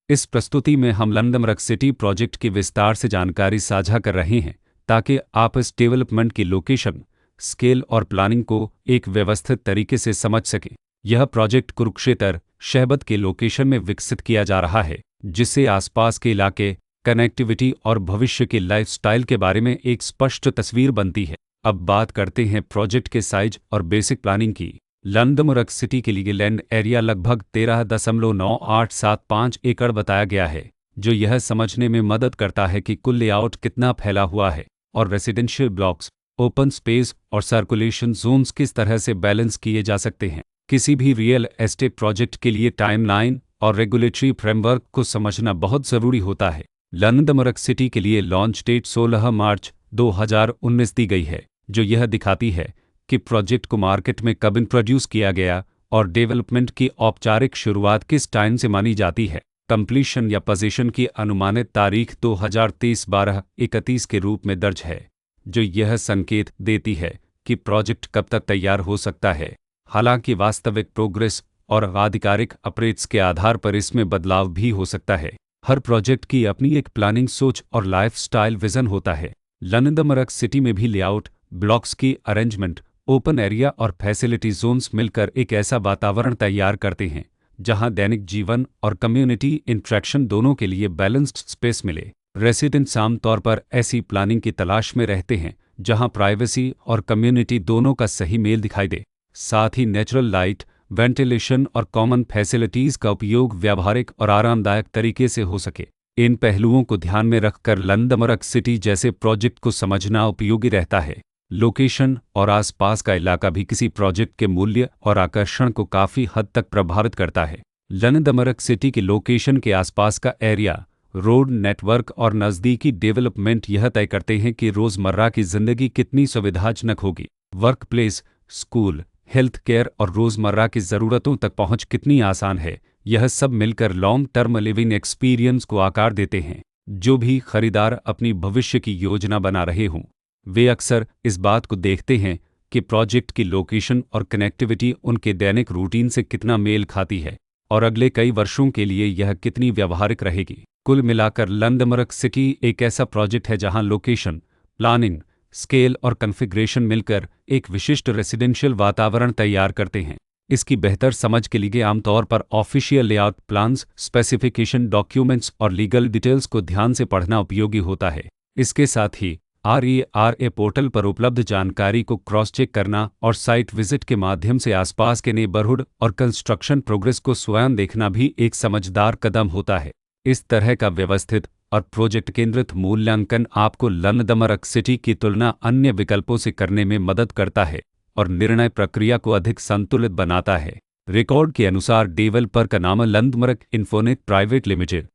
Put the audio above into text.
इस प्रस्तुति में हम लंदमरग सिटी प्रोजेक्ट की विस्तार से जानकारी साझा कर रहे हैं ताकि आप इस डेवलपमेंट की लोकेशन, स्केल और प्लानिंग को एक व्यवस्थित तरीके से समझ सकें। यह प्रोजेक्ट कुरुक्षेत्र, शहबद के लोकेशन में विकसित किया जा रहा है, जिससे आसपास के इलाके, कनेक्टिविटी और भविष्य के लाइफस्टाइल के बारे में एक स्पष्ट तस्वीर बनती है। अब बात करते हैं प्रोजेक्ट के साइज और बेसिक प्लानिंग की। लंदमरग सिटी के लिए लैंड एरिया लगभग 13.9875 एकड़ बताया गया है, जो यह समझने में मदद करता है कि कुल लेआउट कितना फैला हुआ है और रेसिडेंशियल ब्लॉक्स, ओपन स्पेस और सर्कुलेशन जोन्स किस तरह से बैलेंस किए जा सकते हैं। किसी भी रियल एस्टेट प्रोजेक्ट के लिए टाइमलाइन और रेगुलेटरी फ्रेमवर्क को समझना बहुत ज़रूरी होता है। लंदमरग सिटी के लिए लॉन्च डेट 16 मार्च 2019 दी गई है, जो यह दिखाती है कि प्रोजेक्ट को मार्केट में कब इंट्रोड्यूस किया गया और डेवलपमेंट की औपचारिक शुरुआत किस टाइम से मानी जाती है। कंप्लीशन या पोजीशन की अनुमानित तारीख 2023-12-31 के रूप में दर्ज है, जो यह संकेत देती है कि प्रोजेक्ट कब तक तैयार हो सकता है। हालांकि वास्तविक प्रोग्रेस और आधिकारिक अपडेट्स के आधार पर इसमें बदलाव भी हो सकता है। हर प्रोजेक्ट की अपनी एक प्लानिंग सोच और लाइफस्टाइल विजन होता है। लंदमरग सिटी में भी लेआउट, ब्लॉक्स की अरेंजमेंट, ओपन एरिया और फैसिलिटी जोन्स मिलकर एक ऐसा वातावरण तैयार करते हैं जहां दैनिक जीवन और कम्युनिटी इंटरेक्शन दोनों के लिए बैलेंस्ड स्पेस मिले। रेसिडेंट्स आमतौर पर ऐसी प्लानिंग की तलाश में रहते हैं जहां प्राइवेसी और कम्युनिटी दोनों का सही मेल दिखाई दे। साथ ही नेचुरल लाइट, वेंटिलेशन और कॉमन फैसिलिटीज़ का उपयोग व्यावहारिक और आरामदायक तरीके से हो सके। इन पहलुओं को ध्यान में रखकर लंदमरग सिटी जैसे प्रोजेक्ट को समझना उपयोगी रहता है। लोकेशन और आसपास का इलाका भी किसी प्रोजेक्ट के मूल्य और आकर्षण को काफ़ी हद तक प्रभावित करता है। लंदमरग सिटी के लोकेशन के आसपास का एरिया, रोड नेटवर्क और नज़दीकी डेवलपमेंट यह तय करते हैं कि रोज़मर्रा की ज़िंदगी कितनी सुविधाजनक होगी। Work place, school, health care और रोज़मर्रा की ज़रूरतों तक पहुंच कितनी आसान है। यह सब मिलकर लॉन्ग टर्म लिविंग एक्सपीरियंस को आकार देते हैं। जो भी खरीदार अपनी भविष्य की योजना बना रहे हों, वे अक्सर इस बात को देखते हैं कि प्रोजेक्ट की लोकेशन और कनेक्टिविटी उनके दैनिक रूटीन से कितना मेल खाती है और अगले कई वर्षों के लिए यह कितनी व्यावहारिक रहेगी। कुल मिलाकर लंदमरग सिटी एक ऐसा प्रोजेक्ट है जहां लोकेशन, प्लानिंग, स्केल और कॉन्फ़िगरेशन मिलकर एक विशिष्ट रेसिडेंशियल वातावरण तैयार करते हैं। इसकी बेहतर समझ के लिए आमतौर पर official layout plans, specification documents और लीगल डिटेल्स को ध्यान से पढ़ना उपयोगी होता है। इसके साथ ही RERA पोर्टल पर उपलब्ध जानकारी को क्रॉस चेक करना और साइट विजिट के माध्यम से आसपास के नेबरहुड और कंस्ट्रक्शन प्रोग्रेस को स्वयं देखना भी एक समझदार कदम होता है। इस तरह का व्यवस्थित और प्रोजेक्ट केंद्रित मूल्यांकन आपको लंदमरग सिटी की तुलना अन्य विकल्पों से करने में मदद करता है और निर्णय प्रक्रिया को अधिक संतुलित बनाता है। रिकॉर्ड के अनुसार डेवलपर का नाम लंदमरग इन्फोनेट प्राइवेट लिमिटेड